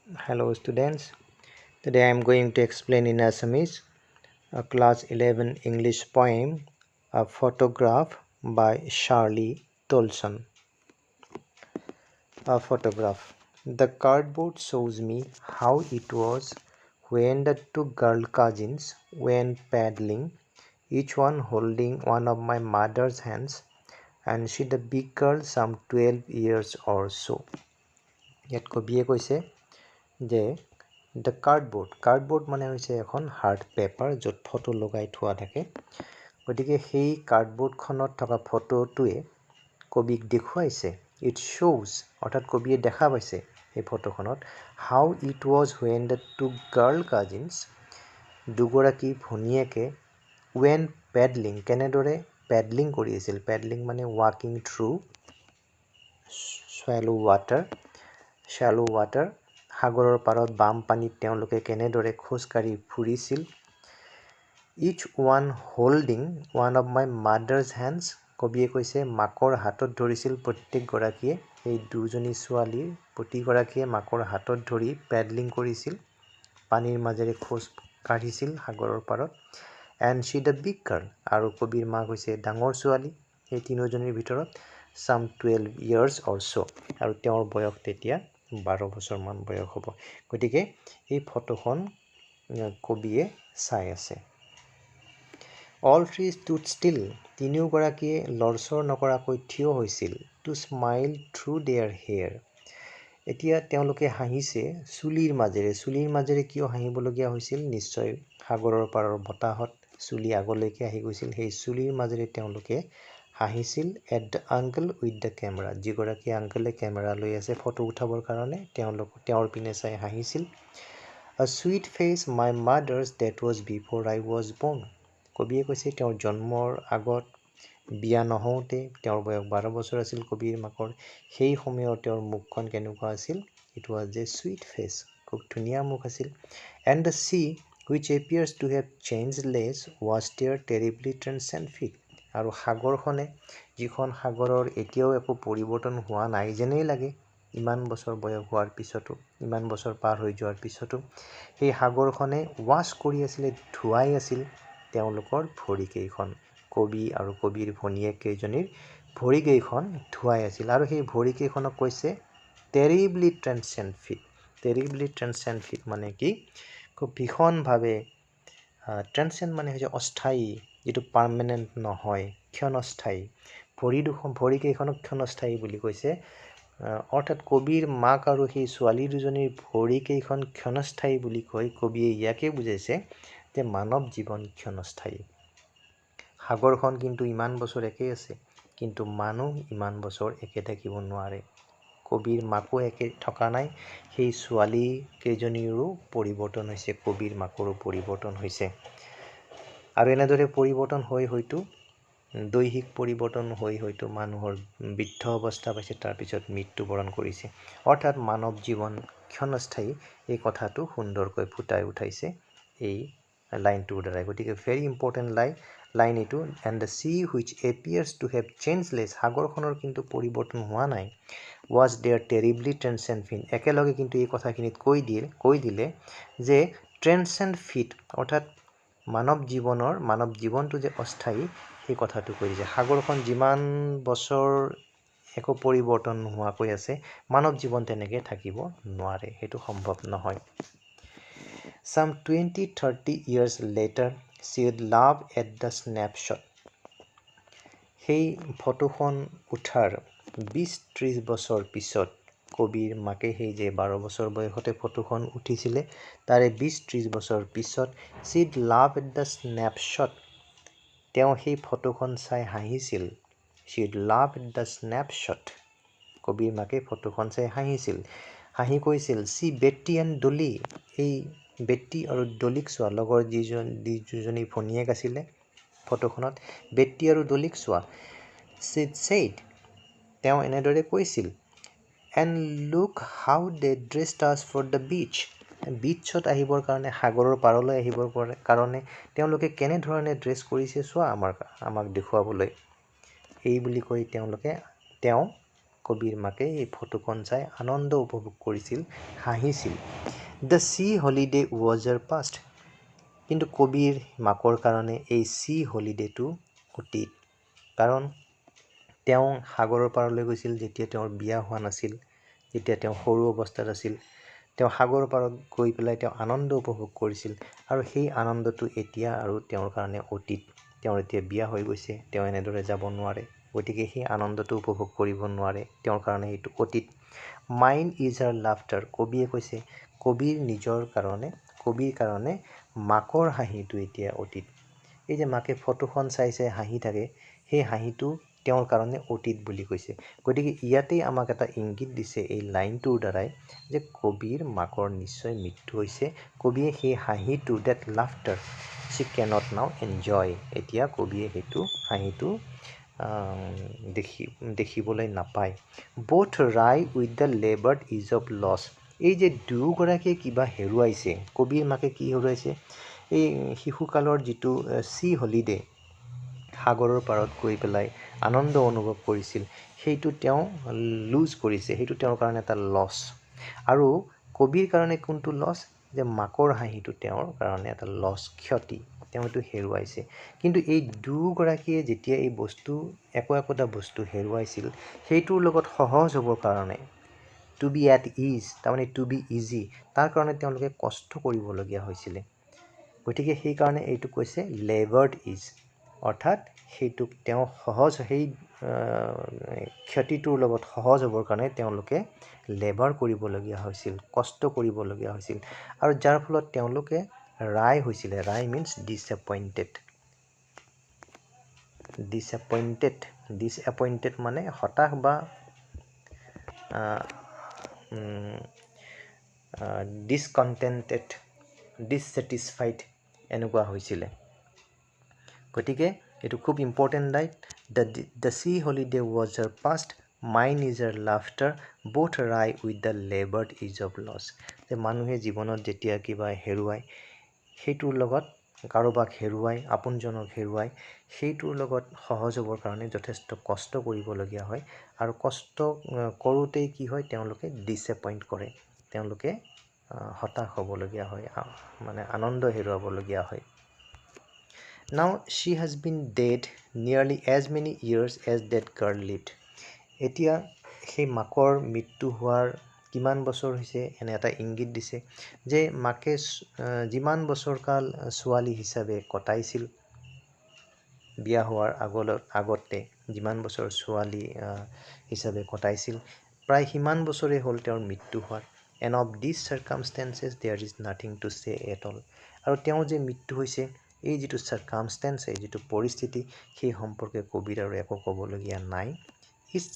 Hello students, today I am going to explain in Assamese a class 11 English poem, A Photograph by Charlie Tolson. A photograph. The cardboard shows me how it was when the two girl cousins went paddling, each one holding one of my mother's hands, and she the big girl some 12 years or so. ইয়াত কবিয়ে কৈছে যে the cardboard মানে হৈছে এখন hard paper য'ত photo লগাই থোৱা থাকে গতিকে সেই কাৰ্ডবোৰ্ডখনত থকা ফটোটোৱে কবিক দেখুৱাইছে ইট শ্ব'জ অৰ্থাৎ কবিয়ে দেখা পাইছে এই ফটোখনত how it was when the two girl cousins দুগৰাকী ভনীয়েকে ৱেন পেডলিং কেনেদৰে পেডলিং কৰি আছিল পেডলিং মানে ৱাকিং থ্ৰু শ্যালো ৱাটাৰ সাগৰৰ পাৰত বাম পানীত তেওঁলোকে কেনেদৰে খোজকাঢ়ি ফুৰিছিল each one holding one of my mother's hands কবিয়ে কৈছে মাকৰ হাতত ধৰিছিল প্ৰত্যেকগৰাকীয়ে এই দুজনী ছোৱালীৰ প্ৰতিগৰাকীয়ে মাকৰ হাতত ধৰি পেডলিং কৰিছিল পানীৰ মাজেৰে খোজ কাঢ়িছিল সাগৰৰ পাৰত and Shi the big girl আৰু কবিৰ মাক হৈছে ডাঙৰ ছোৱালী এই তিনিজনীৰ ভিতৰত some 12 years or so আৰু তেওঁৰ বয়স তেতিয়া 12 বছৰমান বয়স হ'ব গতিকে এই ফটোখন কবিয়ে চাই আছে all three stood still তিনিওগৰাকীয়ে লৰচৰ নকৰাকৈ থিয় হৈছিল to smile through their hair এতিয়া তেওঁলোকে হাঁহিছে চুলিৰ মাজেৰে কিয় হাঁহিবলগীয়া হৈছিল নিশ্চয় সাগৰৰ পাৰৰ বতাহত চুলি আগলৈকে আহি গৈছিল সেই চুলিৰ মাজেৰে তেওঁলোকে হাঁহিছিল at the uncle with the camera যিগৰাকী আংকলে কেমেৰা লৈ আছে ফটো উঠাবৰ কাৰণে তেওঁৰ পিনে চাই হাঁহিছিল a sweet face my mother's that was before I was born কবিয়ে কৈছে তেওঁৰ জন্মৰ আগত বিয়া নহওঁতে তেওঁৰ বয়স 12 বছৰ আছিল কবিৰ মাকৰ সেই সময়ত তেওঁৰ মুখখন কেনেকুৱা আছিল it was a sweet face খুব ধুনীয়া মুখ আছিল and the sea which appears to have changed less was there terribly transcendent আৰু সাগৰখনে যিখন সাগৰৰ এতিয়াও একো পৰিৱৰ্তন হোৱা নাই যেনেই লাগে ইমান বছৰ বয়স হোৱাৰ পিছতো ইমান বছৰ পাৰ হৈ যোৱাৰ পিছতো সেই সাগৰখনে ৱাছ কৰি আছিলে ধুৱাই আছিল তেওঁলোকৰ ভৰিকেইখন কবি আৰু কবিৰ ভনীয়েক কেইজনীৰ ভৰিকেইখন ধুৱাই আছিল আৰু সেই ভৰিকেইখনক কৈছে টেৰিবলি ট্ৰেন্সেণ্ড মানে কি খুব ভীষণভাৱে ট্ৰেন্সেণ্ড মানে হৈছে অস্থায়ী যিটো পাৰ্মানেণ্ট নহয় ক্ষণস্থায়ী ভৰিকেইখনক ক্ষণস্থায়ী বুলি কৈছে অৰ্থাৎ কবিৰ মাক আৰু সেই ছোৱালী দুজনীৰ ভৰিকেইখন ক্ষণস্থায়ী বুলি কৈ কবিয়ে ইয়াকে বুজাইছে যে মানৱ জীৱন ক্ষণস্থায়ী সাগৰখন কিন্তু ইমান বছৰ একেই আছে কিন্তু মানুহ ইমান বছৰ একে থাকিব নোৱাৰে কবিৰ মাকো একে থকা নাই সেই ছোৱালী কেইজনীৰো পৰিৱৰ্তন হৈছে কবিৰ মাকৰো পৰিৱৰ্তন হৈছে আৰু এনেদৰে পৰিৱৰ্তন হৈ হয়তো দৈহিক পৰিৱৰ্তন হৈ হয়তো মানুহৰ বৃদ্ধ অৱস্থা পাইছে তাৰপিছত মৃত্যুবৰণ কৰিছে অৰ্থাৎ মানৱ জীৱন ক্ষণস্থায়ী এই কথাটো সুন্দৰকৈ ফুটাই উঠাইছে এই লাইনটোৰ দ্বাৰাই গতিকে ভেৰি ইম্পৰ্টেণ্ট লাইন এইটো and the sea which appears to have changeless সাগৰখনৰ কিন্তু পৰিৱৰ্তন হোৱা নাই ৱাজ দেয়াৰ টেৰিবলি ট্ৰেন্সেণ্ড একেলগে কিন্তু এই কথাখিনিত কৈ দিলে যে ট্ৰেন্সেণ্ড ফিট অৰ্থাৎ মানৱ জীৱনটো যে অস্থায়ী সেই কথাটো কৈ দিছে সাগৰখন যিমান বছৰ একো পৰিৱৰ্তন নোহোৱাকৈ আছে মানৱ জীৱন তেনেকৈ থাকিব নোৱাৰে সেইটো সম্ভৱ নহয় Some 20-30 years later she would laugh at the snapshot সেই ফটোখন উঠাৰ 20-30 বছৰ পিছত কবিৰ মাকে সেই যে 12 বছৰ বয়সতে ফটোখন উঠিছিলে তাৰে 20-30 বছৰ পিছত she would laugh at the snapshot তেওঁ সেই ফটোখন চাই হাঁহিছিল she would laugh at the snapshot কবিৰ মাকে ফটোখন চাই হাঁহি কৈছিল see Betty and Dolly এই বেটী আৰু ডলিক চোৱা লগৰ দুজনী ভনীয়েক আছিলে ফটোখনত বেটী আৰু ডলিক চোৱা said তেওঁ এনেদৰে কৈছিল and look how they dressed us for the beachত আহিবৰ কাৰণে সাগৰৰ পাৰলৈ আহিবৰ কাৰণে তেওঁলোকে কেনেধৰণে ড্ৰেছ কৰিছে চোৱা আমাক দেখুৱাবলৈ এই বুলি কৈ তেওঁ কবিৰ মাকে এই ফটোখন চাই আনন্দ উপভোগ কৰিছিল, হাঁহিছিল। The sea holiday was her past. কিন্তু কবিৰ মাকৰ কাৰণে এই চি হলিডেটো অতীত। কাৰণ তেওঁ সাগৰৰ পাৰলৈ গৈছিল যেতিয়া তেওঁৰ বিয়া হোৱা নাছিল, যেতিয়া তেওঁ সৰু অৱস্থাত আছিল। তেওঁ সাগৰৰ পাৰত গৈ পেলাই তেওঁ আনন্দ উপভোগ কৰিছিল, আৰু সেই আনন্দটো এতিয়া আৰু তেওঁৰ কাৰণে অতীত। তেওঁৰ এতিয়া বিয়া হৈ গৈছে, তেওঁ এনেদৰে যাব নোৱাৰে, গতিকে সেই আনন্দটো উপভোগ কৰিব নোৱাৰে, তেওঁৰ কাৰণে সেইটো অতীত। Mind is her laughter. কবিয়ে কৈছে কবিৰ কাৰণে মাকৰ হাঁহিটো এতিয়া অতীত। এই যে মাকে ফটোখন চাই চাই হাঁহি থাকে, সেই হাঁহিটো তেওঁৰ কাৰণে অতীত বুলি কৈছে। গতিকে ইয়াতেই আমাক এটা ইংগিত দিছে এই লাইনটোৰ দ্বাৰাই যে কবিৰ মাকৰ নিশ্চয় মৃত্যু হৈছে। কবিয়ে সেই হাঁহিটো, that laughter she can't now enjoy, এতিয়া কবিয়ে সেইটো হাঁহিটো দেখিবলৈ নাপায়। Both wry with the laboured ease of loss. এই যে দুয়োগৰাকীয়ে কিবা হেৰুৱাইছে, কবিৰ মাকে কি হেৰুৱাইছে? এই শিশুকালৰ যিটো চি হলিডে, সাগৰৰ পাৰত গৈ পেলাই আনন্দ অনুভৱ কৰিছিল, সেইটো তেওঁ লুজ কৰিছে, সেইটো তেওঁৰ কাৰণে এটা লছ। আৰু কবিৰ কাৰণে কোনটো লছ? যে মাকৰ হাঁহিটো তেওঁৰ কাৰণে এটা লছ, ক্ষতি, তেওঁ এইটো হেৰুৱাইছে। কিন্তু এই দুয়োগৰাকীয়ে যেতিয়া এই একোটা বস্তু হেৰুৱাইছিল, সেইটোৰ লগত সহজ হ'বৰ কাৰণে, টু বি এট ইজ, তাৰমানে টু বি ইজি, তাৰ কাৰণে তেওঁলোকে কষ্ট কৰিবলগীয়া হৈছিলে। গতিকে সেইকাৰণে এইটো কৈছে লেবাৰ্ড ইজ, অৰ্থাৎ সেইটোক তেওঁ সেই ক্ষতিটোৰ লগত সহজ হ'বৰ কাৰণে তেওঁলোকে লেবাৰ কৰিবলগীয়া হৈছিল, কষ্ট কৰিবলগীয়া হৈছিল, আৰু যাৰ ফলত তেওঁলোকে ৰাই হৈছিলে। ৰাই মিনছ ডিছএপইণ্টেড মানে হতাশ বা ডিছকণ্টেণ্টেড, ডিছছেটিছফাইড এনেকুৱা হৈছিলে। গতিকে এইটো খুব important line. The sea holiday was her past, mind is her laughter, both wry with the laboured ease of loss. যে মানুহে জীৱনত যেতিয়া কিবা হেৰুৱায়, সেইটোৰ লগত কাৰোবাক হেৰুৱাই, আপোনজনক হেৰুৱাই, সেইটোৰ লগত সহজ হ'বৰ কাৰণে যথেষ্ট কষ্ট কৰিবলগীয়া হয়, আৰু কষ্ট কৰোঁতেই কি হয়? তেওঁলোকে ডিছএপইণ্ট কৰে, তেওঁলোকে হতাশ হ'বলগীয়া হয়, মানে আনন্দ হেৰুৱাবলগীয়া হয়। Now she has been dead nearly as many years as that girl lived. এতিয়া সেই মাকৰ মৃত্যু হোৱাৰ কিমান বছৰ হৈছে? এনে এটা ইংগিত দিছে যে মাকে যিমান বছৰ কাল ছোৱালী হিচাপে কটাইছিল, বিয়া হোৱাৰ আগতে যিমান বছৰ ছোৱালী হিচাপে কটাইছিল, প্ৰায় সিমান বছৰেই হ'ল তেওঁৰ মৃত্যু হোৱাৰ। And of this circumstances there is nothing to say at all. আৰু তেওঁৰ যে মৃত্যু হৈছে, এই যিটো চাৰ্কামষ্টেঞ্চ, এই যিটো পৰিস্থিতি, সেই সম্পৰ্কে কবিৰ আৰু একো ক'বলগীয়া নাই। ইটছ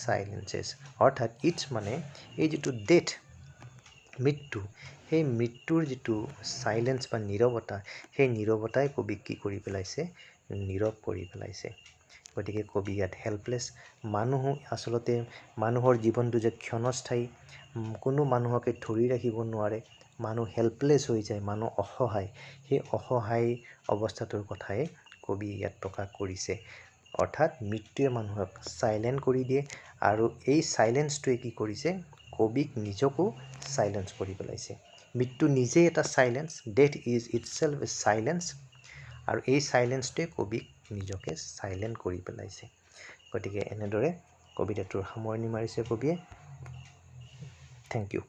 চাইলেঞ্চেছ, অৰ্থাৎ ইটছ মানে এই যিটো ডেথ, মৃত্যু, সেই মৃত্যুৰ যিটো চাইলেঞ্চ বা নীৰৱতা, সেই নীৰৱতাই কবিক কি কৰি পেলাইছে? নীৰৱ কৰি পেলাইছে। গতিকে কবি ইয়াত হেল্পলেছ। আচলতে মানুহৰ জীৱনটো যে ক্ষণস্থায়ী, কোনো মানুহকে ধৰি ৰাখিব নোৱাৰে, মানুহ হেল্পলেছ হৈ যায়, মানুহ অসহায়, সেই অসহায় অৱস্থাটোৰ কথাই কবি ইয়াত প্ৰকাশ কৰিছে। অৰ্থাৎ মৃত্যুৱে মানুহক চাইলেণ্ট কৰি দিয়ে, আৰু এই চাইলেঞ্চটোৱে কি কৰিছে? কবিক নিজকো চাইলেঞ্চ কৰি পেলাইছে। মৃত্যু নিজেই এটা silence, death is itself a silence, আৰু এই চাইলেঞ্চটোৱে কবিক নিজকে চাইলেণ্ট কৰি পেলাইছে। গতিকে এনেদৰে কবিতাটোৰ সামৰণি মাৰিছে কবিয়ে। Thank U.